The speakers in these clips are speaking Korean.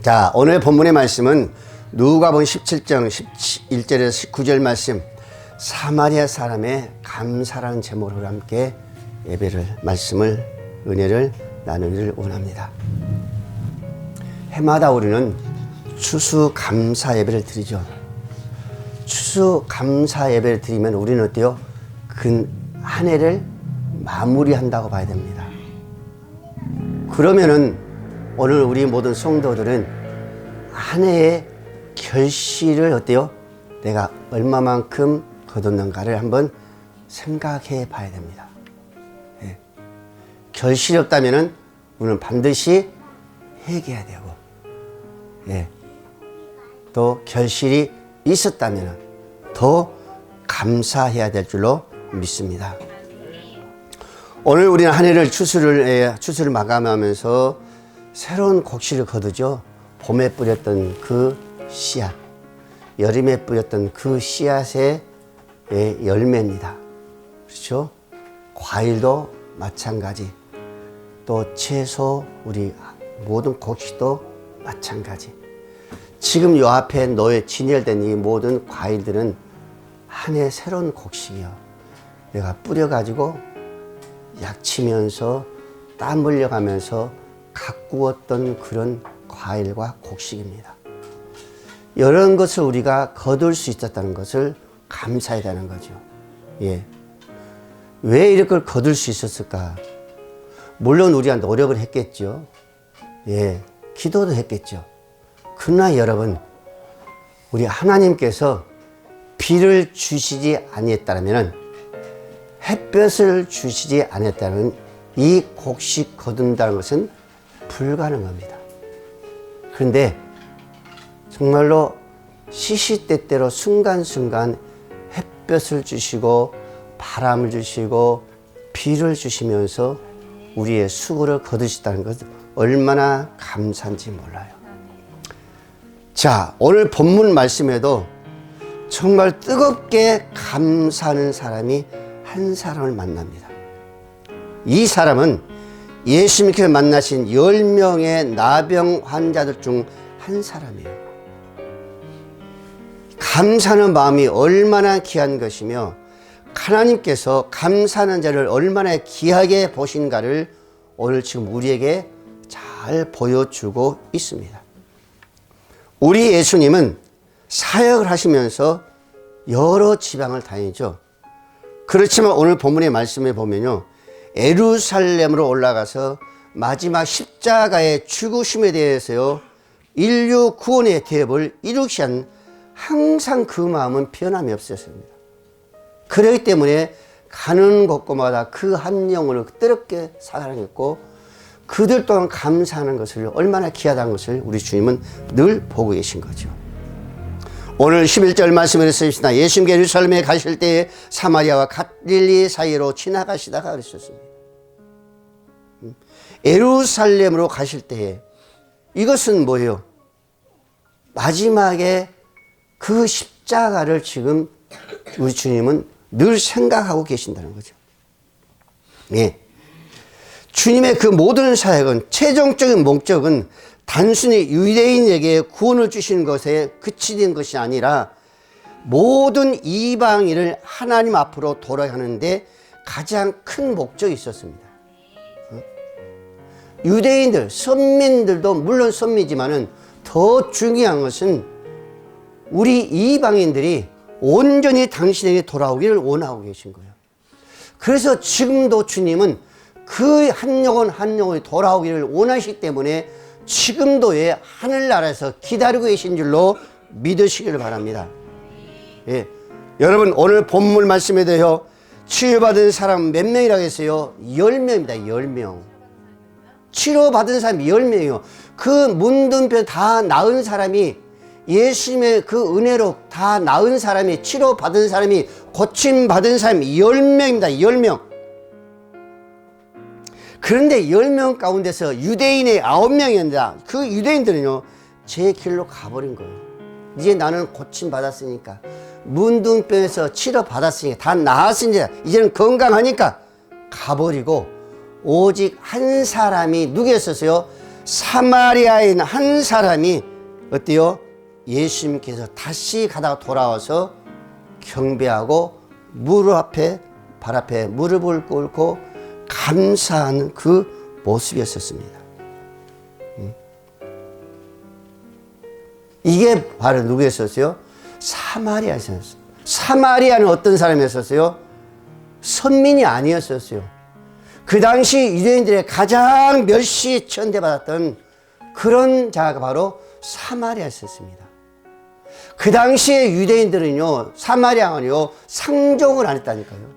자, 오늘 본문의 말씀은 누가복음 17장 11절에서 19절 말씀, 사마리아 사람의 감사라는 제목으로 함께 예배를, 말씀을, 은혜를 나누기를 원합니다. 해마다 우리는 추수 감사 예배를 드리죠. 추수 감사 예배를 드리면 우리는 어때요? 그 한 해를 마무리한다고 봐야 됩니다. 그러면은 오늘 우리 모든 성도들은 한 해의 결실을 어때요? 내가 얼마만큼 거뒀는가를 한번 생각해 봐야 됩니다. 예. 결실이 없다면은 우리는 반드시 회개해야 되고, 예. 또 결실이 있었다면 더 감사해야 될 줄로 믿습니다. 오늘 우리는 한 해를 추수를 마감하면서 새로운 곡식을 거두죠. 봄에 뿌렸던 그 씨앗, 여름에 뿌렸던 그 씨앗의 열매입니다. 그렇죠? 과일도 마찬가지, 또 채소, 우리 모든 곡식도 마찬가지. 지금 요 앞에 너의 진열된 이 모든 과일들은 한 해 새로운 곡식이요. 내가 뿌려가지고 약치면서 땀 흘려가면서 가꾸었던 그런 과일과 곡식입니다. 이런 것을 우리가 거둘 수 있었다는 것을 감사해야 되는 거죠. 예. 왜 이렇게 거둘 수 있었을까? 물론 우리가 노력을 했겠죠. 예. 기도도 했겠죠. 그러나 여러분, 우리 하나님께서 비를 주시지 아니했다면, 햇볕을 주시지 않았다는 이 곡식 거둔다는 것은 불가능합니다. 그런데 정말로 시시때때로 순간순간 햇볕을 주시고 바람을 주시고 비를 주시면서 우리의 수고를 거두시다는 것은 얼마나 감사한지 몰라요. 자, 오늘 본문 말씀에도 정말 뜨겁게 감사하는 사람이 한 사람을 만납니다. 이 사람은 예수님께서 만나신 10명의 나병 환자들 중 한 사람이에요. 감사하는 마음이 얼마나 귀한 것이며 하나님께서 감사하는 자를 얼마나 귀하게 보신가를 오늘 지금 우리에게 잘 보여주고 있습니다. 우리 예수님은 사역을 하시면서 여러 지방을 다니죠. 그렇지만 오늘 본문의 말씀에 보면요, 예루살렘으로 올라가서 마지막 십자가의 죽으심에 대해서요, 인류 구원의 대업을 이루기 위한 항상 그 마음은 변함이 없었습니다. 그렇기 때문에 가는 곳곳마다 그 한 영혼을 뜨겁게 사랑했고, 그들 또한 감사하는 것을 얼마나 귀하다는 것을 우리 주님은 늘 보고 계신 거죠. 오늘 11절 말씀을 쓰십시다. 예수님께서 예루살렘에 가실 때에 사마리아와 갈릴리 사이로 지나가시다가 그러셨습니다. 예루살렘으로 가실 때에 이것은 뭐예요? 마지막에 그 십자가를 지금 우리 주님은 늘 생각하고 계신다는 거죠. 예. 주님의 그 모든 사역은, 최종적인 목적은 단순히 유대인에게 구원을 주시는 것에 그치는 것이 아니라 모든 이방인을 하나님 앞으로 돌아가는데 가장 큰 목적이 있었습니다. 유대인들, 선민들도 물론 선미지만은 더 중요한 것은 우리 이방인들이 온전히 당신에게 돌아오기를 원하고 계신 거예요. 그래서 지금도 주님은 그 한 영혼 한 영혼이 돌아오기를 원하시기 때문에 지금도 하늘나라에서 기다리고 계신 줄로 믿으시기를 바랍니다. 예. 여러분, 오늘 본문 말씀에 대해 치유받은 사람 몇 명이라고 했어요? 10명입니다. 10명. 치료받은 사람이 10명이요. 그 문둥병 다 나은 사람이, 예수님의 그 은혜로 다 나은 사람이, 치료받은 사람이, 고침받은 사람이 10명입니다. 10명. 그런데 10명 가운데서 유대인의 9명이었는데 그 유대인들은요, 제 길로 가버린 거예요. 이제 나는 고침받았으니까, 문둥병에서 치료받았으니까, 다 나았으니까, 이제는 건강하니까 가버리고, 오직 한 사람이 누구였었어요? 사마리아인 한 사람이 어때요? 예수님께서 다시 가다가 돌아와서 경배하고 발 앞에 무릎을 꿇고 감사하는 그 모습이었었습니다. 이게 바로 누구였었어요? 사마리아였었어요. 사마리아는 어떤 사람이었었어요? 선민이 아니었었어요. 그 당시 유대인들의 가장 멸시 천대받았던 그런 자가 바로 사마리아였었습니다. 그 당시에 유대인들은요, 사마리아는요, 상종을 안 했다니까요.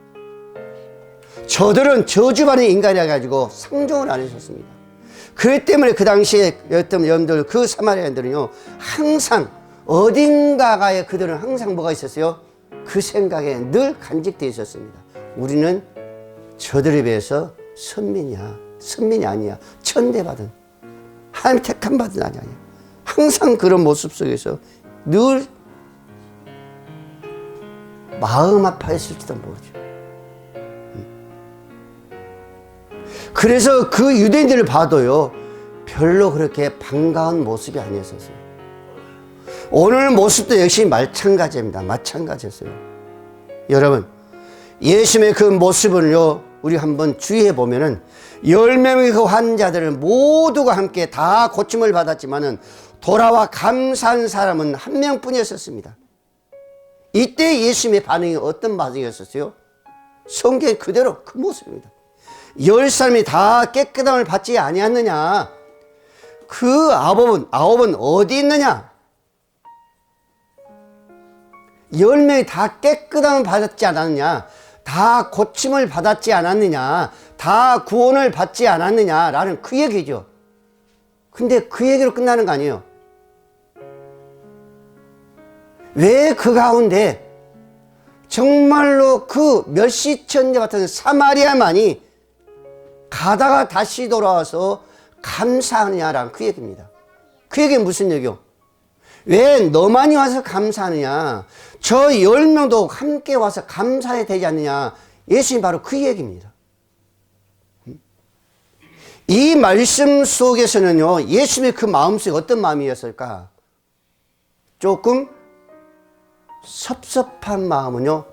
저들은 저주받은 인간이라 가지고 상종을 안 했었습니다. 그렇기 때문에 그 당시에 여러분들 그 사마리아인들은요, 항상 어딘가에 그들은 항상 뭐가 있었어요? 그 생각에 늘 간직되어 있었습니다. 우리는 저들에 비해서 선민이 아니야. 천대받은 하나님 택함 받은 아니야. 항상 그런 모습 속에서 늘 마음 아파했을지도 모르죠. 그래서 그 유대인들을 봐도요, 별로 그렇게 반가운 모습이 아니었어요. 오늘 모습도 역시 마찬가지입니다. 마찬가지였어요. 여러분, 예수님의 그 모습을요, 우리 한번 주의해 보면은 10명의 그 환자들은 모두가 함께 다 고침을 받았지만은 돌아와 감사한 사람은 한 명뿐이었습니다. 이때 예수님의 반응이 어떤 반응이었어요? 성경 그대로 그 모습입니다. 10사람이 다 깨끗함을 받지 아니었느냐? 그 아홉은 어디 있느냐? 10명이 다 깨끗함을 받았지 않았느냐? 다 고침을 받았지 않았느냐? 다 구원을 받지 않았느냐라는 그 얘기죠. 근데 그 얘기로 끝나는 거 아니에요. 왜 그 가운데 정말로 그 멸시천재 같은 사마리아만이 가다가 다시 돌아와서 감사하느냐라는 그 얘기입니다. 그 얘기는 무슨 얘기요? 왜 너만이 와서 감사하느냐? 저 10명도 함께 와서 감사해야 되지 않느냐? 예수님 바로 그 얘기입니다. 이 말씀 속에서는요, 예수님의 그 마음속에 어떤 마음이었을까? 조금 섭섭한 마음은요,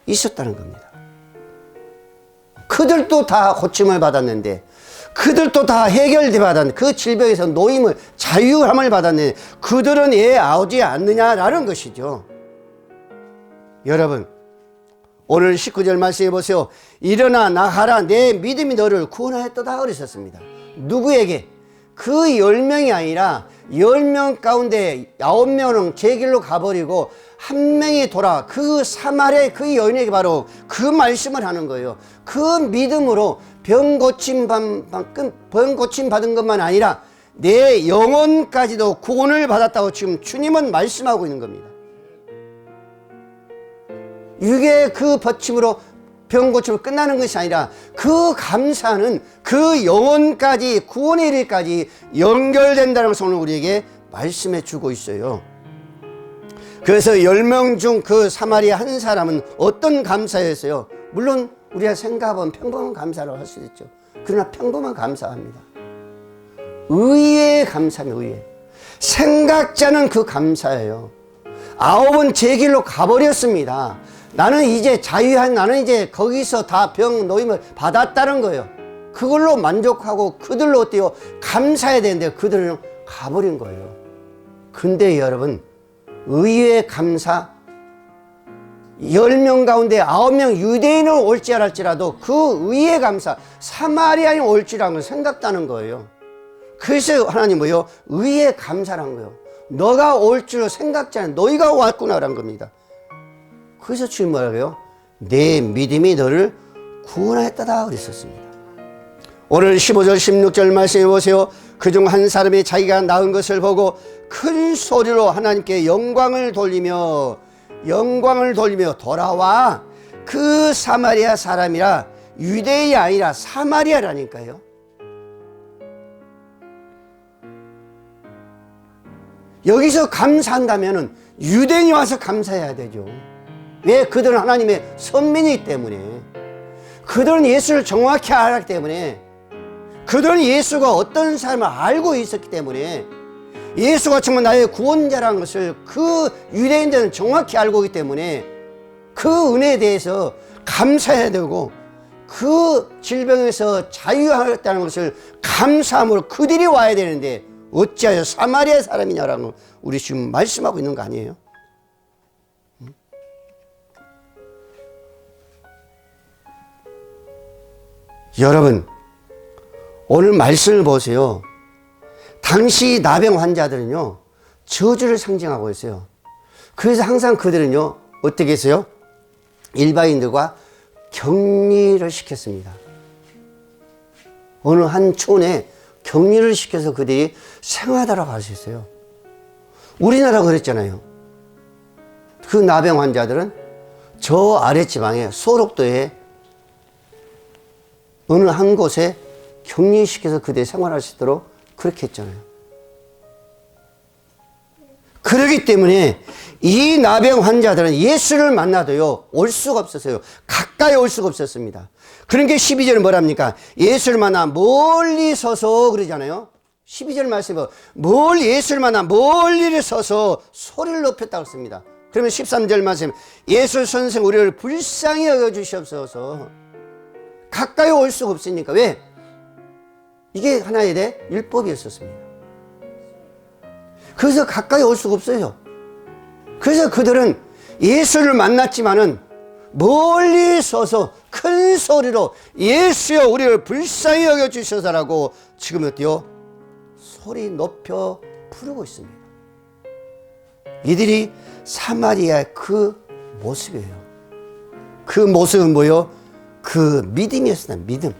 있었다는 겁니다. 그들도 다 고침을 받았는데, 그들도 다 해결돼 받았는데, 그 질병에서 노임을, 자유함을 받았는데, 그들은 왜 오지 않느냐라는 것이죠. 여러분, 오늘 19절 말씀해 보세요. 일어나 나가라, 내 믿음이 너를 구원하였도다 그러셨습니다. 누구에게? 그 10명이 아니라 10명 가운데 9명은 제 길로 가버리고 한 명이 돌아, 그 사마리아의 그 여인에게 바로 그 말씀을 하는 거예요. 그 믿음으로 병 고침 받은 것만 아니라 내 영혼까지도 구원을 받았다고 지금 주님은 말씀하고 있는 겁니다. 이게 그 버침으로 병 고침으로 끝나는 것이 아니라 그 감사는 그 영혼까지, 구원의 일까지 연결된다는 것을 오늘 우리에게 말씀해 주고 있어요. 그래서 10명 중 그 사마리아 한 사람은 어떤 감사였어요? 물론 우리가 생각하면 평범한 감사라고 할 수 있죠. 그러나 평범한 감사합니다. 의외의 감사는 의외. 생각지 않은 그 감사예요. 9은 제 길로 가버렸습니다. 나는 이제 나는 이제 거기서 다 병 노임을 받았다는 거예요. 그걸로 만족하고 그들로 어때요? 감사해야 되는데 그들은 가버린 거예요. 근데 여러분, 의외의 감사, 10명 가운데 9명 유대인은 올지 알았지라도 그 의외의 감사, 사마리아인이 올지라는 생각다는 거예요. 그래서 하나님 뭐요? 의외의 감사란 거예요. 너가 올 줄 생각지 않은 너희가 왔구나라는 겁니다. 그래서 주님 뭐라고요? 내 믿음이 너를 구원하였다다 그랬었습니다. 오늘 15절 16절 말씀해 보세요. 그중 한 사람이 자기가 낳은 것을 보고 큰 소리로 하나님께 영광을 돌리며 돌아와. 그 사마리아 사람이라, 유대인이 아니라 사마리아라니까요. 여기서 감사한다면 유대인이 와서 감사해야 되죠. 왜? 그들은 하나님의 선민이기 때문에, 그들은 예수를 정확히 알았기 때문에, 그들은 예수가 어떤 사람을 알고 있었기 때문에 예수가 정말 나의 구원자라는 것을 그 유대인들은 정확히 알고 있기 때문에 그 은혜에 대해서 감사해야 되고 그 질병에서 자유하였다는 것을 감사함으로 그들이 와야 되는데 어찌하여 사마리아 사람이냐라는 걸 우리 지금 말씀하고 있는 거 아니에요? 여러분, 오늘 말씀을 보세요. 당시 나병 환자들은요, 저주를 상징하고 있어요. 그래서 항상 그들은요, 어떻게 했어요? 일반인들과 격리를 시켰습니다. 어느 한 촌에 격리를 시켜서 그들이 생활하도록 할 수 있어요. 우리나라가 그랬잖아요. 그 나병 환자들은 저 아랫지방에 소록도에 어느 한 곳에 격리시켜서 그들이 생활할 수 있도록 그렇게 했잖아요. 그렇기 때문에 이 나병 환자들은 예수를 만나도요, 올 수가 없었어요. 가까이 올 수가 없었습니다. 그런 게 12절은 뭐랍니까? 예수를 만나 멀리 서서 그러잖아요. 12절 말씀에 예수를 만나 멀리 서서 소리를 높였다고 했습니다. 그러면 13절 말씀, 예수 선생 우리를 불쌍히 여겨주시옵소서. 가까이 올 수가 없으니까. 왜? 이게 하나의 율법이었었습니다. 그래서 가까이 올 수가 없어요. 그래서 그들은 예수를 만났지만은 멀리 서서 큰 소리로 예수여 우리를 불쌍히 여겨주셔서라고 지금 어때요? 소리 높여 부르고 있습니다. 이들이 사마리아의 그 모습이에요. 그 모습은 뭐예요? 그 믿음이었습니다. 믿음.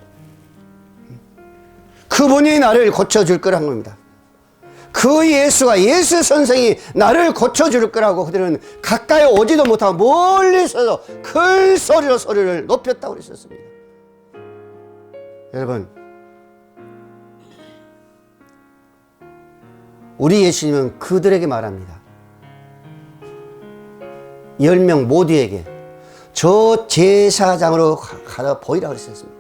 그분이 나를 고쳐줄 거란 겁니다. 그 예수가, 예수 선생이 나를 고쳐줄 거라고 그들은 가까이 오지도 못하고 멀리서도 큰 소리로 소리를 높였다고 그랬었습니다. 여러분, 우리 예수님은 그들에게 말합니다. 10명 모두에게 저 제사장으로 가다 보이라고 그랬었습니다.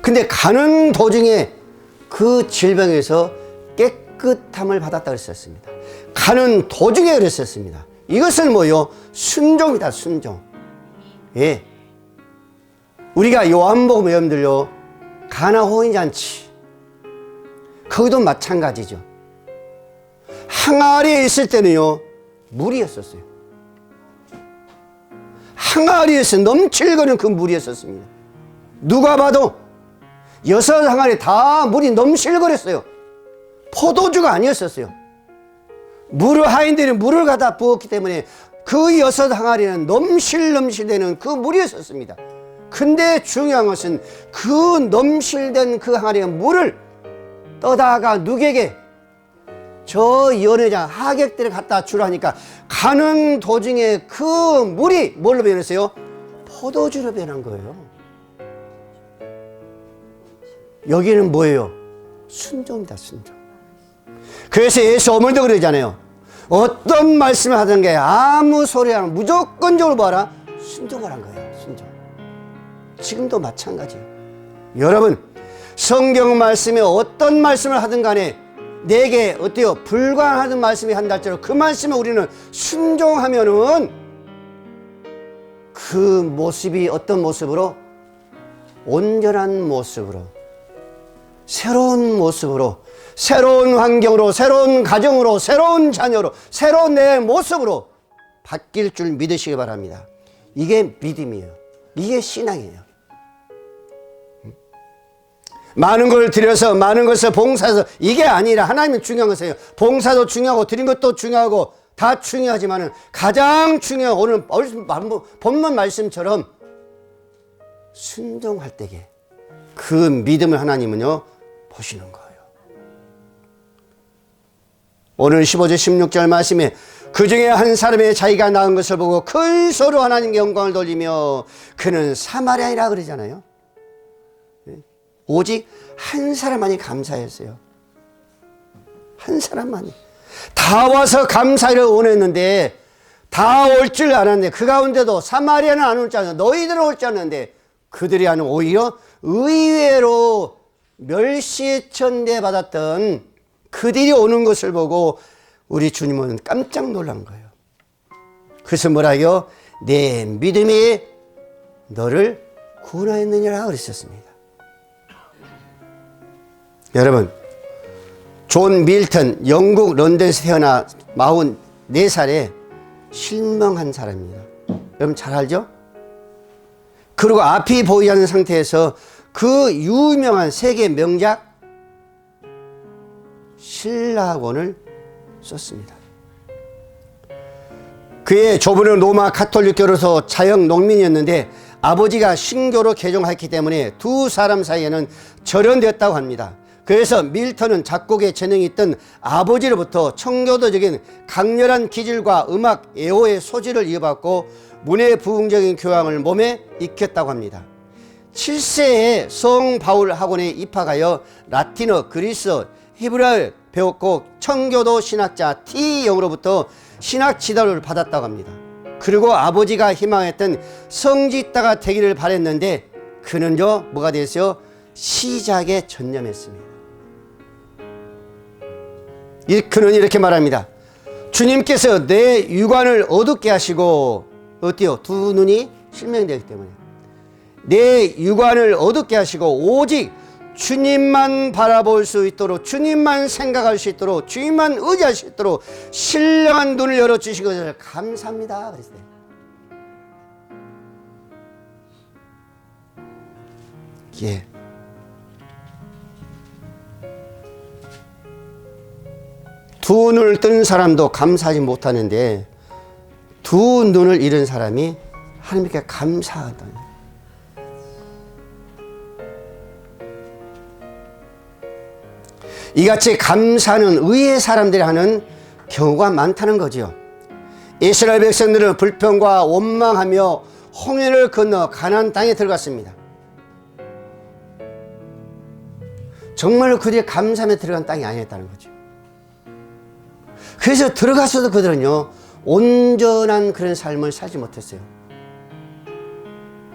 근데 가는 도중에 그 질병에서 깨끗함을 받았다고 그랬었습니다. 가는 도중에 그랬었습니다. 이것은 뭐요? 순종이다, 순종. 예. 우리가 요한복음 여러분들요, 가나 호인잔치, 거기도 마찬가지죠. 항아리에 있을 때는요, 물이었었어요. 항아리에서 넘칠거리는 그 물이었었습니다. 누가 봐도 6 항아리 다 물이 넘실거렸어요. 포도주가 아니었었어요. 물을 하인들이 물을 갖다 부었기 때문에 그 6 항아리는 넘실넘실되는 그 물이었었습니다. 근데 중요한 것은 그 넘실된 그 항아리의 물을 떠다가 누구에게? 저 연회장 하객들을 갖다 주라니까 가는 도중에 그 물이 뭘로 변했어요? 포도주로 변한 거예요. 여기는 뭐예요? 순종이다, 순종. 그래서 예수 어머니도 그러잖아요. 어떤 말씀을 하던 게 아무 소리 안 하고 무조건적으로 뭐하라? 순종을 한 거예요. 순종. 지금도 마찬가지예요. 여러분, 성경 말씀에 어떤 말씀을 하든 간에 내게 어때요? 불가능하던 말씀이 한다 할지라도 그 말씀에 우리는 순종하면은 그 모습이 어떤 모습으로? 온전한 모습으로, 새로운 모습으로, 새로운 환경으로, 새로운 가정으로, 새로운 자녀로, 새로운 내 모습으로 바뀔 줄 믿으시기 바랍니다. 이게 믿음이에요. 이게 신앙이에요. 많은 걸 드려서 많은 것을 봉사해서 이게 아니라 하나님은 중요한 것이에요. 봉사도 중요하고 드린 것도 중요하고 다 중요하지만 가장 중요한 오늘 본문 말씀처럼 순종할 때에 그 믿음을 하나님은요 보시는 거예요. 오늘 15절 16절 말씀에 그 중에 한 사람의 자기가 낳은 것을 보고 큰 소리로 하나님께 영광을 돌리며 그는 사마리아인이라 그러잖아요. 오직 한 사람만이 감사했어요. 한 사람만이. 다 와서 감사를 원했는데 다 올 줄 알았는데 그 가운데도 사마리아는 안 올 줄 알았는데 너희들은 올 줄 알았는데 그들이 하는 오히려 의외로 멸시천대 받았던 그들이 오는 것을 보고 우리 주님은 깜짝 놀란 거예요. 그래서 뭐라요? 내 믿음이 너를 구원하였느니라 그랬었습니다. 여러분, 존 밀턴, 영국 런던에서 태어나 44살에 실명한 사람입니다. 여러분 잘 알죠? 그리고 앞이 보이지 않는 상태에서 그 유명한 세계 명작 신라학원을 썼습니다. 그의 조부는 로마 가톨릭교로서 자영 농민이었는데 아버지가 신교로 개종했기 때문에 두 사람 사이에는 절연되었다고 합니다. 그래서 밀턴은 작곡에 재능이 있던 아버지로부터 청교도적인 강렬한 기질과 음악 애호의 소질을 이어받고 문해부흥적인 교양을 몸에 익혔다고 합니다. 7세에 성 바울 학원에 입학하여 라틴어, 그리스, 히브리어를 배웠고 청교도 신학자 T영으로부터 신학 지도를 받았다고 합니다. 그리고 아버지가 희망했던 성직자가 되기를 바랬는데 그는요 뭐가 됐어요? 시작에 전념했습니다. 그는 이렇게 말합니다. 주님께서 내 육안을 어둡게 하시고 어때요? 두 눈이 실명되기 때문에 내 육안을 어둡게 하시고 오직 주님만 바라볼 수 있도록, 주님만 생각할 수 있도록, 주님만 의지할 수 있도록 신령한 눈을 열어주신 것을 감사합니다 그랬어요. 예. 두 눈을 뜬 사람도 감사하지 못하는데 두 눈을 잃은 사람이 하나님께 감사하다. 이같이 감사하는 의의 사람들이 하는 경우가 많다는 거죠. 이스라엘 백성들은 불평과 원망하며 홍해를 건너 가나안 땅에 들어갔습니다. 정말로 그들이 감사하며 들어간 땅이 아니었다는 거죠. 그래서 들어가서도 그들은요 온전한 그런 삶을 살지 못했어요.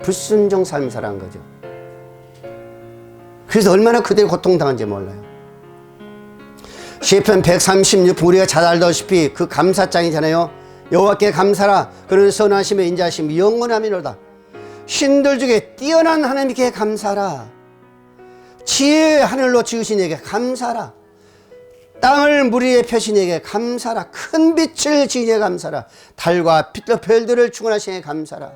불순종 삶을 살아간 거죠. 그래서 얼마나 그들이 고통당한지 몰라요. 시편 136편 우리가 잘 알다시피 그 감사장이잖아요. 여호와께 감사라. 그는 선하시며 인자하시며 영원하미로다. 신들 중에 뛰어난 하나님께 감사라. 지혜의 하늘로 지으신 이에게 감사라. 땅을 물 위에 펴신 이에게 감사라. 큰 빛을 지은 이에게 감사라. 달과 빛과 별들을 충원하신 이에게 감사라.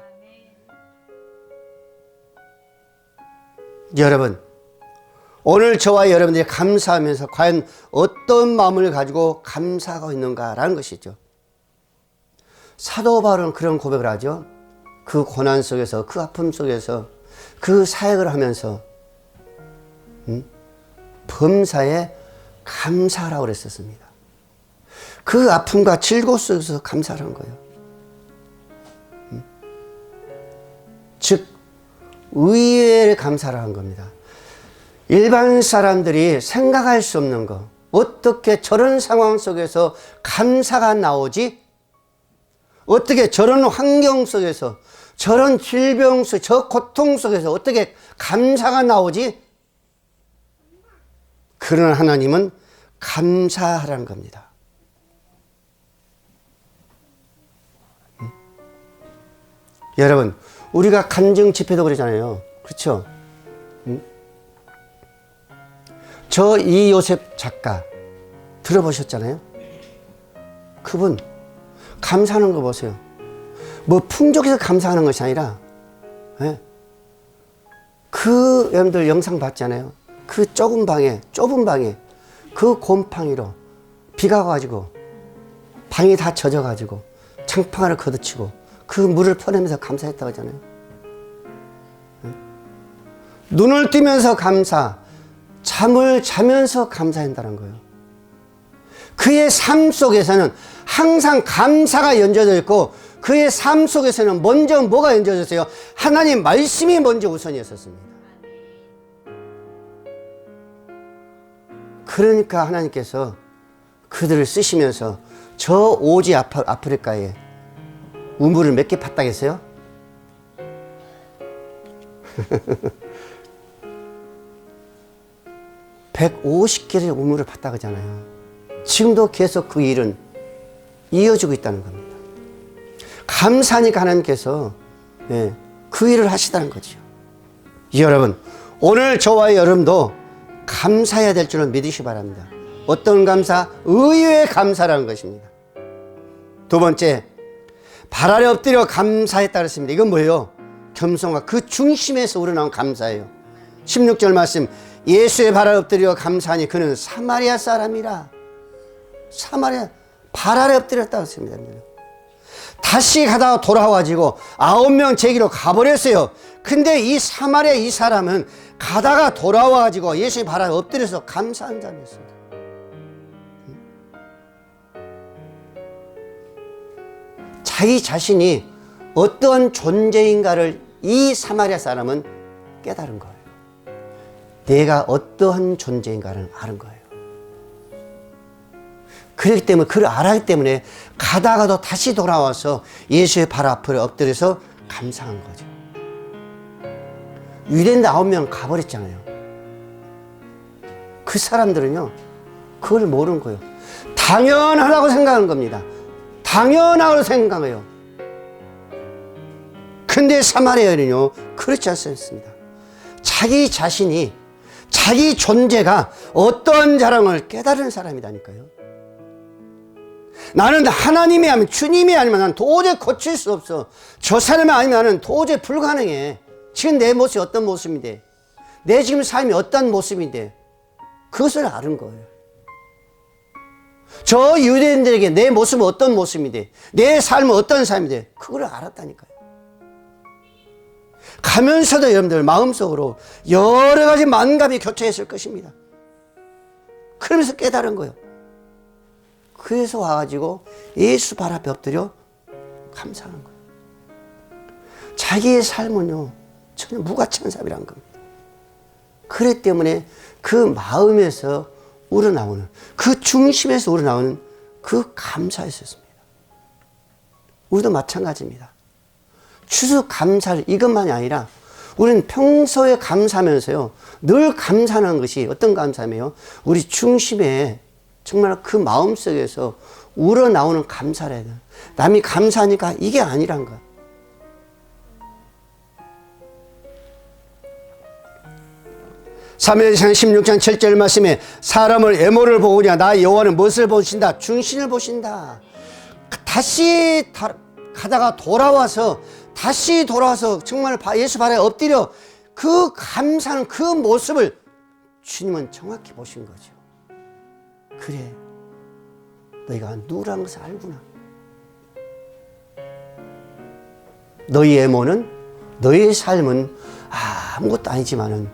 여러분, 오늘 저와 여러분들이 감사하면서 과연 어떤 마음을 가지고 감사하고 있는가라는 것이죠. 사도 바울은 그런 고백을 하죠. 그 고난 속에서, 그 아픔 속에서, 그 사역을 하면서 범사에 감사하라고 그랬었습니다. 그 아픔과 즐거움 속에서 감사하는 거예요. 즉 의에 감사라는 겁니다. 일반 사람들이 생각할 수 없는 거, 어떻게 저런 상황 속에서 감사가 나오지? 어떻게 저런 환경 속에서, 저런 질병 속, 저 고통 속에서 어떻게 감사가 나오지? 그러나 하나님은 감사하라는 겁니다. 여러분, 우리가 간증 집회도 그러잖아요. 그렇죠? 저 이요셉 작가 들어보셨잖아요. 그분 감사하는 거 보세요. 뭐 풍족해서 감사하는 것이 아니라 그 여러분들 영상 봤잖아요. 그 좁은 방에 그 곰팡이로 비가 와가지고 방이 다 젖어가지고 장판을 걷어치고 그 물을 퍼내면서 감사했다고 하잖아요. 눈을 뜨면서 감사, 잠을 자면서 감사한다는 거예요. 그의 삶 속에서는 항상 감사가 연저져 있고 그의 삶 속에서는 먼저 뭐가 연저졌어요? 하나님 말씀이 먼저 우선이었었습니다. 그러니까 하나님께서 그들을 쓰시면서 저 오지 아프리카에 우물을 몇 개 팠다겠어요? 150개의 우물을 팠다 그러잖아요. 지금도 계속 그 일은 이어지고 있다는 겁니다. 감사하니까 하나님께서 그 일을 하시다는 거죠. 여러분, 오늘 저와 여러분도 감사해야 될 줄을 믿으시기 바랍니다. 어떤 감사? 의외의 감사라는 것입니다. 두 번째, 발 아래 엎드려 감사했다 그랬습니다. 이건 뭐예요? 겸손과 그 중심에서 우러나온 감사예요. 16절 말씀, 예수의 발 아래 엎드려 감사하니 그는 사마리아 사람이라. 사마리아 발 아래 엎드렸다고 했습니다. 다시 가다가 돌아와가지고 9명 제기로 가버렸어요. 근데 이 사마리아 이 사람은 가다가 돌아와가지고 예수의 발 아래 엎드려서 감사한 사람이었습니다. 자기 자신이 어떤 존재인가를 이 사마리아 사람은 깨달은 거예요. 내가 어떠한 존재인가를 아는 거예요. 그렇기 때문에 그걸 알았기 때문에 가다가도 다시 돌아와서 예수의 발 앞에 엎드려서 감사한 거죠. 유대인들 9명 가버렸잖아요. 그 사람들은요 그걸 모르는 거예요. 당연하다고 생각하는 겁니다. 당연하다고 생각해요. 근데 사마리아인은요 그렇지 않습니다. 자기 자신이, 자기 존재가 어떠한 자랑을 깨달은 사람이라니까요. 나는 하나님이 아니면 주님이 아니면 난 도저히 고칠 수 없어. 저 사람이 아니면 나는 도저히 불가능해. 지금 내 모습이 어떤 모습인데, 내 지금 삶이 어떤 모습인데, 그것을 아는 거예요. 저 유대인들에게 내 모습은 어떤 모습인데, 내 삶은 어떤 삶인데, 그걸 알았다니까요. 가면서도 여러분들 마음속으로 여러 가지 만감이 교차했을 것입니다. 그러면서 깨달은 거예요. 그래서 와가지고 예수 발 앞에 엎드려 감사하는 거예요. 자기의 삶은요 전혀 무가치한 삶이라는 겁니다. 그렇기 때문에 그 마음에서 우러나오는, 그 중심에서 우러나오는 그 감사였습니다. 우리도 마찬가지입니다. 추수 감사를 이것만이 아니라 우리는 평소에 감사하면서요 늘 감사하는 것이 어떤 감사며 우리 중심에 정말 그 마음속에서 우러나오는 감사를 해야 돼요. 남이 감사하니까 이게 아니란 거야. 사무엘상 16장 7절 말씀에 사람을 외모를 보느냐 나 여호와는 무엇을 보신다? 중심을 보신다. 다시 가다가 돌아와서 정말 예수 발에 엎드려 그 감사하는 그 모습을 주님은 정확히 보신 거죠. 그래, 너희가 누구라는 것을 알구나. 너희 외모는, 너희의 삶은 아무것도 아니지만은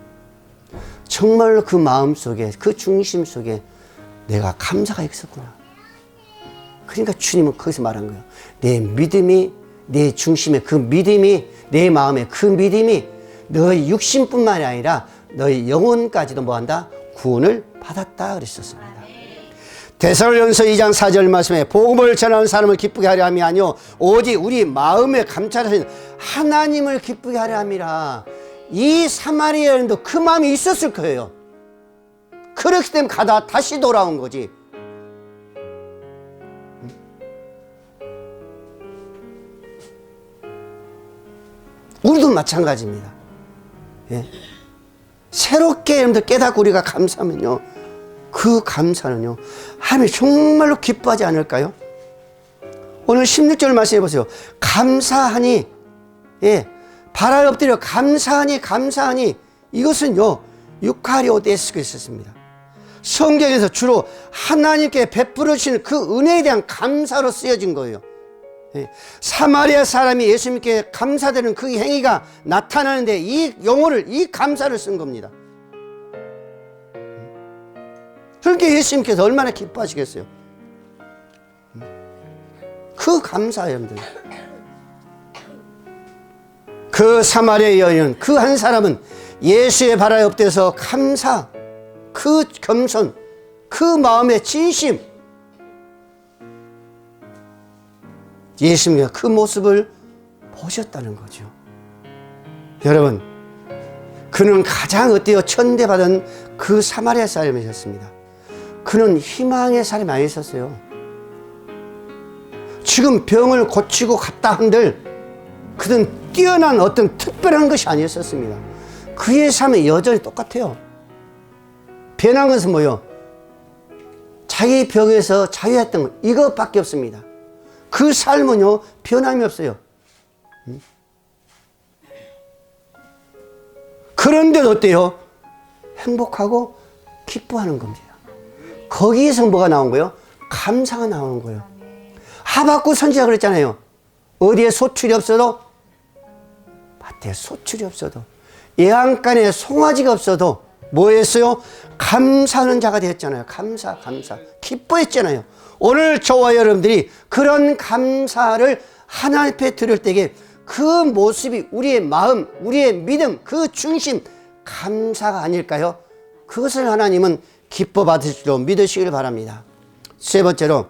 정말로 그 마음 속에, 그 중심 속에 내가 감사가 있었구나. 그러니까 주님은 거기서 말한 거예요. 내 믿음이, 내 중심의 그 믿음이, 내 마음의 그 믿음이 너희 육신뿐만이 아니라 너희 영혼까지도 뭐한다? 구원을 받았다 그랬었습니다. 데살로니가서 2장 4절 말씀에 복음을 전하는 사람을 기쁘게 하려 함이 아니요 오직 우리 마음에 감찰하신 하나님을 기쁘게 하려 함이라. 이 사마리아인도 그 마음이 있었을 거예요. 그렇기 때문에 가다 다시 돌아온 거지. 우리도 마찬가지입니다. 예. 새롭게 여러분들 깨닫고 우리가 감사하면요 그 감사는요 하나님이 정말로 기뻐하지 않을까요? 오늘 16절 말씀해 보세요. 감사하니, 발 아래 엎드려 감사하니 이것은요 유카리오 데스가 있었습니다. 성경에서 주로 하나님께 베풀어 주시는 그 은혜에 대한 감사로 쓰여진 거예요. 사마리아 사람이 예수님께 감사드리는 그 행위가 나타나는데 이 용어를, 이 감사를 쓴 겁니다. 그렇게 예수님께서 얼마나 기뻐하시겠어요? 그 감사, 여러분들. 그 사마리아 여인, 그 한 사람은 예수의 발 아래 엎드려서 감사, 그 겸손, 그 마음의 진심, 예수님의 그 모습을 보셨다는 거죠. 여러분, 그는 가장 어때요? 천대받은 그 사마리아 사람이셨습니다. 그는 희망의 사람이 아니었어요. 지금 병을 고치고 갔다 한들 그는 뛰어난 어떤 특별한 것이 아니었습니다. 그의 삶은 여전히 똑같아요. 변한 것은 뭐요? 자기 병에서 자유했던 것, 이것밖에 없습니다. 그 삶은요, 변함이 없어요. 그런데도 어때요? 행복하고 기뻐하는 겁니다. 거기에서 뭐가 나온 거예요? 감사가 나오는 거예요. 하박국 선지자가 그랬잖아요. 어디에 소출이 없어도, 밭에 소출이 없어도, 예안간에 송아지가 없어도 뭐 했어요? 감사하는 자가 되었잖아요. 감사. 기뻐했잖아요. 오늘 저와 여러분들이 그런 감사를 하나님 앞에 드릴 때에 그 모습이 우리의 마음, 우리의 믿음, 그 중심, 감사가 아닐까요? 그것을 하나님은 기뻐 받으실 줄 믿으시길 바랍니다. 세 번째로,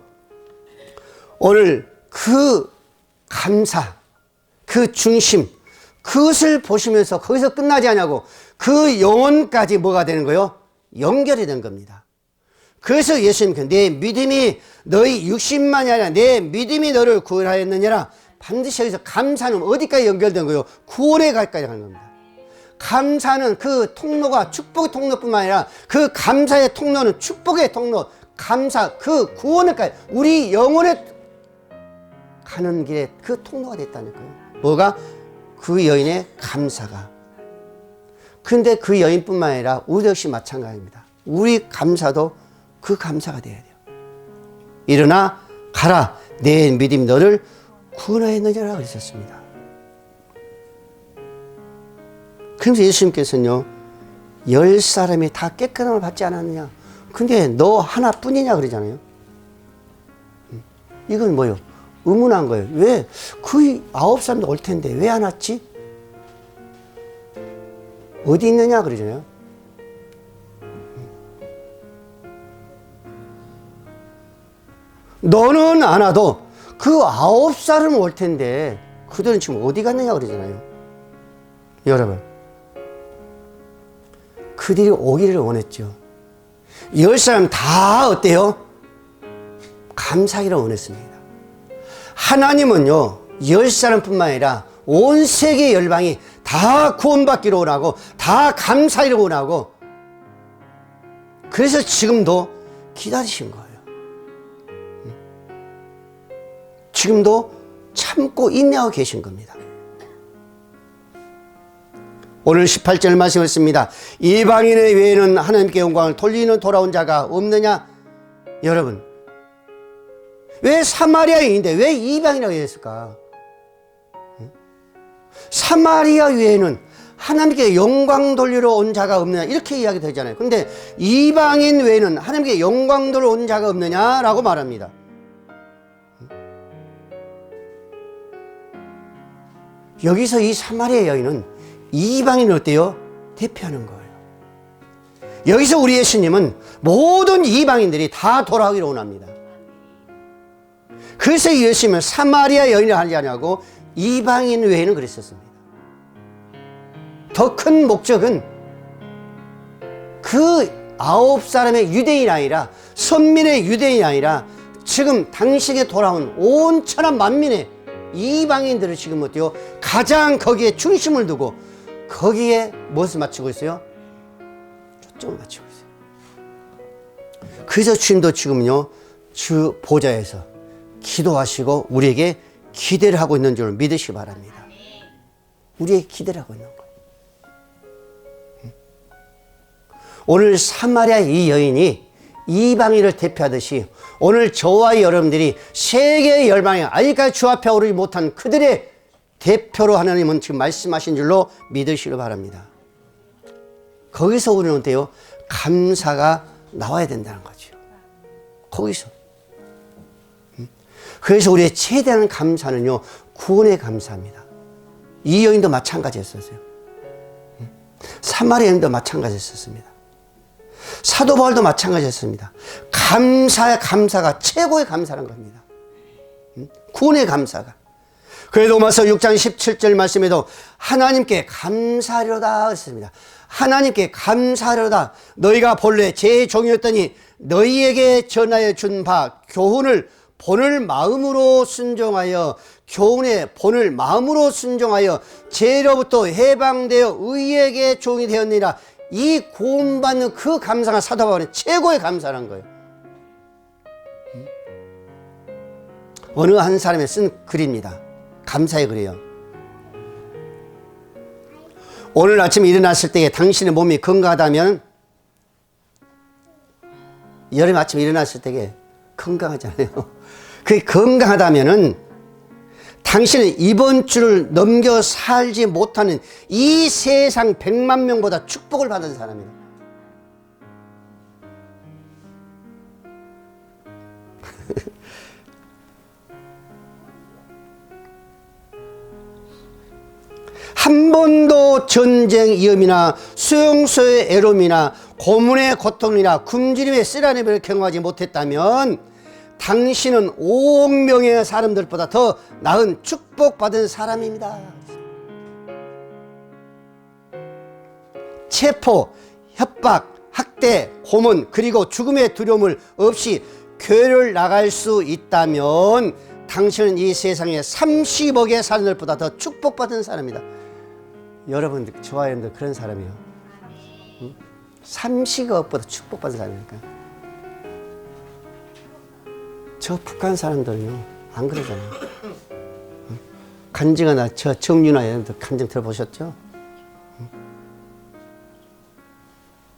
오늘 그 감사, 그 중심, 그것을 보시면서 거기서 끝나지 않냐고, 그 영혼까지 뭐가 되는 거예요? 연결이 된 겁니다. 그래서 예수님께서 내 믿음이 너희 육신만이 아니라 내 믿음이 너를 구원하였느니라. 반드시 여기서 감사는 어디까지 연결된 거예요? 구원에 가까이 가는 겁니다. 감사는 그 통로가 축복의 통로뿐만 아니라 그 감사의 통로는 축복의 통로, 감사, 그 구원에까지 우리 영혼에 가는 길에 그 통로가 됐다니까요. 뭐가? 그 여인의 감사가. 근데 그 여인뿐만 아니라 우리 역시 마찬가지입니다. 우리 감사도 그 감사가 돼야 돼요. 일어나 가라, 내 믿음이 너를 구원하였느니라 그랬었습니다. 그러면서 예수님께서는요, 10사람이 다 깨끗함을 받지 않았느냐? 근데 너 하나뿐이냐 그러잖아요. 이건 뭐예요? 의문한 거예요. 왜? 그 9사람도 올 텐데 왜 안 왔지? 어디 있느냐 그러잖아요. 너는 안 와도 그 9사람은 올 텐데 그들은 지금 어디 갔느냐 그러잖아요. 여러분, 그들이 오기를 원했죠. 10사람 다 어때요? 감사하기를 원했습니다. 하나님은요, 10사람뿐만 아니라 온 세계 열방이 다 구원받기를 원하고 다 감사하기를 원하고, 그래서 지금도 기다리신 거예요. 지금도 참고 인내하고 계신 겁니다. 오늘 18절 말씀을 씁니다. 이방인의 외에는 하나님께 영광을 돌리는 돌아온 자가 없느냐? 여러분, 왜 사마리아인인데 왜 이방이라고 했을까? 사마리아 외에는 하나님께 영광 돌리러 온 자가 없느냐, 이렇게 이야기 되잖아요. 근데 이방인 외에는 하나님께 영광 돌리러 온 자가 없느냐라고 말합니다. 여기서 이 사마리아 여인은 이방인을 어때요? 대표하는 거예요. 여기서 우리 예수님은 모든 이방인들이 다 돌아오기를 원합니다. 그래서 예수님은 사마리아 여인을 하지 않냐고 이방인 외에는 그랬었습니다. 더 큰 목적은 그 9사람의 유대인이 아니라, 선민의 유대인이 아니라 지금 당시에 돌아온 온 천하 만민의 이방인들을 지금 어때요? 가장 거기에 중심을 두고 거기에 무엇을 맞추고 있어요? 초점을 맞추고 있어요. 그래서 주님도 지금요, 주 보좌에서 기도하시고 우리에게 기대를 하고 있는 줄 믿으시기 바랍니다. 우리에게 기대를 하고 있는 거예요. 오늘 사마리아 이 여인이 이방인을 대표하듯이 오늘 저와 여러분들이 세계 열방에 아직까지 주 앞에 오르지 못한 그들의 대표로 하나님은 지금 말씀하신 줄로 믿으시기 바랍니다. 거기서 우리는 어때요? 감사가 나와야 된다는 거죠. 거기서. 그래서 우리의 최대한 감사는요, 구원의 감사입니다. 이 여인도 마찬가지였었어요. 사마리아 여인도 마찬가지였었습니다. 사도 바울도 마찬가지였습니다. 감사가 최고의 감사라는 겁니다. 구원의 감사가. 그래도 로마서 6장 17절 말씀에도 하나님께 감사하리로다 했습니다. 하나님께 감사하려다. 너희가 본래 제 종이었더니 너희에게 전하여 준 바 교훈을 본을 마음으로 순종하여 교훈의 본을 마음으로 순종하여 죄로부터 해방되어 의에게 종이 되었느니라. 이 구원받는 그 감사가 사도 바울은 최고의 감사라는 거예요. 어느 한 사람이 쓴 글입니다. 감사의 글이에요. 오늘 아침 일어났을 때에 당신의 몸이 건강하다면, 여름 아침 일어났을 때에 건강하잖아요. 그게 건강하다면은 당신은 이번 주를 넘겨 살지 못하는 이 세상 100만 명보다 축복을 받은 사람이에요. 한 번도 전쟁 위험이나 수용소의 애로움이나 고문의 고통이나 굶주림의 쓰라림을 경험하지 못했다면 당신은 5억 명의 사람들보다 더 나은 축복받은 사람입니다. 체포, 협박, 학대, 고문, 그리고 죽음의 두려움을 없이 교회를 나갈 수 있다면 당신은 이 세상에 30억의 사람들보다 더 축복받은 사람이다. 여러분들, 저와 여러분들 그런 사람이에요. 30억보다 축복받은 사람이니까. 저 북한 사람들은요, 안 그러잖아요. 간증하나, 저 정윤아 여러분들 간증 들어보셨죠?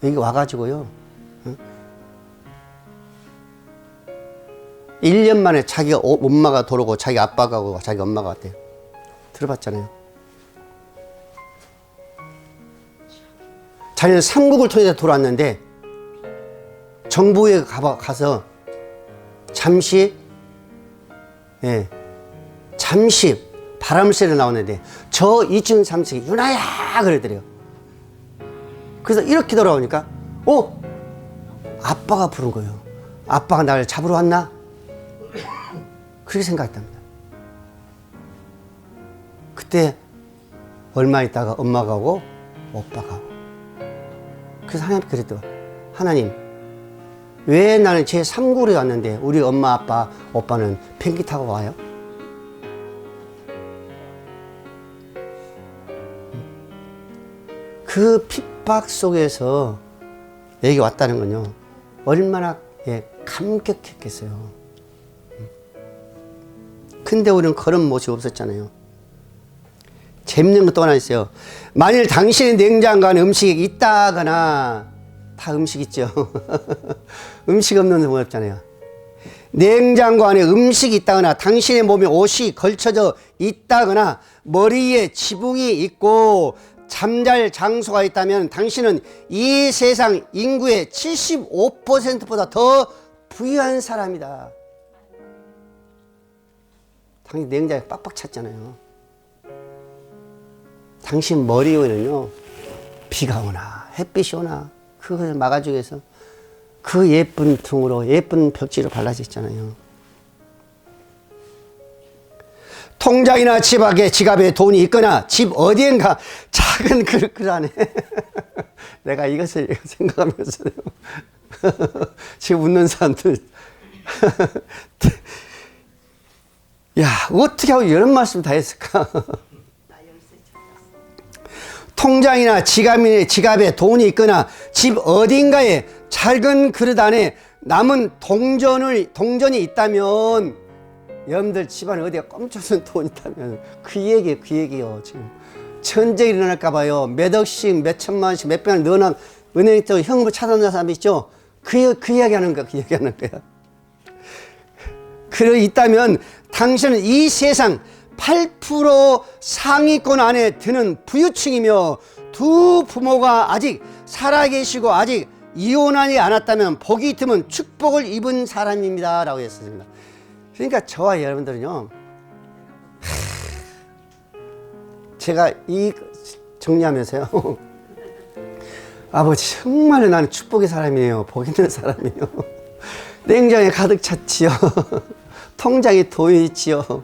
여기 와가지고요, 1년 만에 자기 엄마가 돌아오고 자기 아빠가 오고 자기 엄마가 왔대요. 들어봤잖아요. 자기는 삼국을 통해서 돌아왔는데 정부에 가서 잠시 바람을 쐬러 나오는데 저 2층 3층에 유나야 그러더래요. 그래서 이렇게 돌아오니까 아빠가 부른 거예요. 아빠가 나를 잡으러 왔나? 그렇게 생각했답니다. 그때 얼마 있다가 엄마가 오고 오빠가 오고. 그래서 하나님께 그랬더라고요. 하나님, 왜 나는 제 3구에 왔는데 우리 엄마 아빠 오빠는 비행기 타고 와요? 그 핍박 속에서 여기 왔다는 건요, 얼마나 감격했겠어요. 근데 우리는 그런 모습이 없었잖아요. 재밌는 것도 하나 있어요. 만일 당신의 냉장고 안에 음식이 있다거나, 다 음식 있죠. 음식 없는 놈 없잖아요. 냉장고 안에 음식이 있다거나, 당신의 몸에 옷이 걸쳐져 있다거나, 머리에 지붕이 있고 잠잘 장소가 있다면 당신은 이 세상 인구의 75%보다 더 부유한 사람이다. 당신 냉장고에 빡빡 찼잖아요. 당신 머리 위에는요, 비가 오나 햇빛이 오나 그것을 막아주기 위해서 그 예쁜 둥으로 예쁜 벽지로 발라져 있잖아요. 통장이나 지갑에 돈이 있거나 집 어디엔가 작은 그릇 안에 내가 이것을 생각하면서요. 지금 웃는 사람들 야, 어떻게 하고 이런 말씀 다 했을까? 통장이나 지갑에 돈이 있거나 집 어딘가에 작은 그릇 안에 남은 동전이 있다면, 여러분들 집안에 어디가 꼼짝없는 돈이 있다면 그 얘기예요. 지금 전쟁이 일어날까봐요. 몇 억씩, 몇 천만 원씩, 몇 백만 원 넣어놔 은행에 또 현금을 찾아놓는 사람이 있죠. 그 이야기 하는 거야. 그래 있다면 당신은 이 세상 8% 상위권 안에 드는 부유층이며 두 부모가 아직 살아계시고 아직 이혼하지 않았다면 복이 드문 축복을 입은 사람입니다 라고 했습니다. 그러니까 저와 여러분들은요, 제가 이 정리하면서요, 아버지 정말 나는 축복의 사람이에요. 복 있는 사람이에요. 냉장에 가득 찼지요. 통장에 돈이 있지요.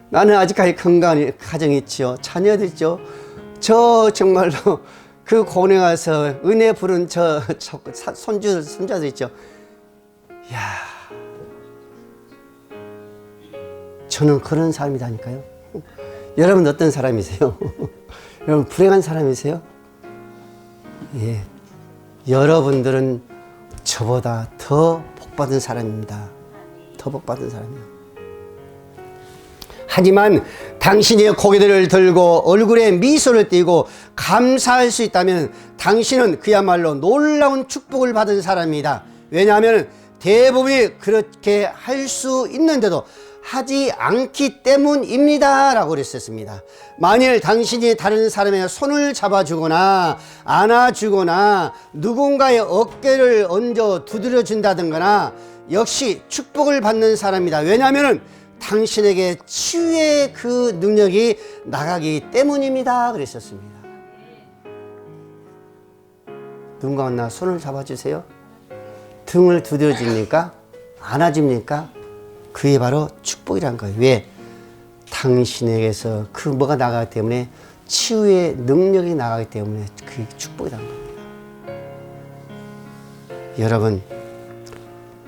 나는 아직까지 건강한 가정이 있지요. 자녀들 있죠. 저 정말로 그 고원에 가서 은혜 부른 손자들 있죠. 이야, 저는 그런 사람이다니까요. 여러분 어떤 사람이세요? 여러분 불행한 사람이세요? 예, 여러분들은 저보다 더 복받은 사람입니다. 더 복받은 사람이요. 하지만 당신이 고개들을 들고 얼굴에 미소를 띠고 감사할 수 있다면 당신은 그야말로 놀라운 축복을 받은 사람입니다. 왜냐하면 대부분이 그렇게 할 수 있는데도 하지 않기 때문입니다 라고 그랬었습니다. 만일 당신이 다른 사람의 손을 잡아주거나 안아주거나 누군가의 어깨를 얹어 두드려 준다든가 역시 축복을 받는 사람입니다. 왜냐하면 당신에게 치유의 그 능력이 나가기 때문입니다 그랬었습니다. 누군가 나 손을 잡아주세요. 등을 두드려 줍니까? 안아줍니까? 그게 바로 축복이란 거예요. 왜? 당신에게서 그 뭐가 나가기 때문에 치유의 능력이 나가기 때문에 그게 축복이란 겁니다. 여러분,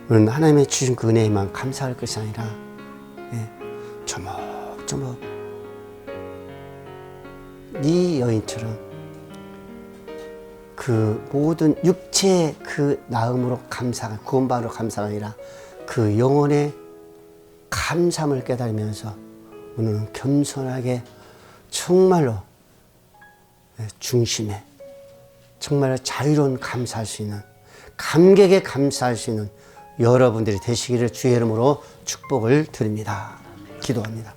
우리는 하나님의 주신 그 은혜에만 감사할 것이 아니라 조목조목 이 여인처럼 그 모든 육체의 그 나음으로 감사가 구원받으러 감사가 아니라 그 영혼의 감사함을 깨달으면서 오늘은 겸손하게 정말로 중심에 정말로 자유로운 감사할 수 있는 감격에 감사할 수 있는 여러분들이 되시기를 주의 이름으로 축복을 드립니다. 기도합니다.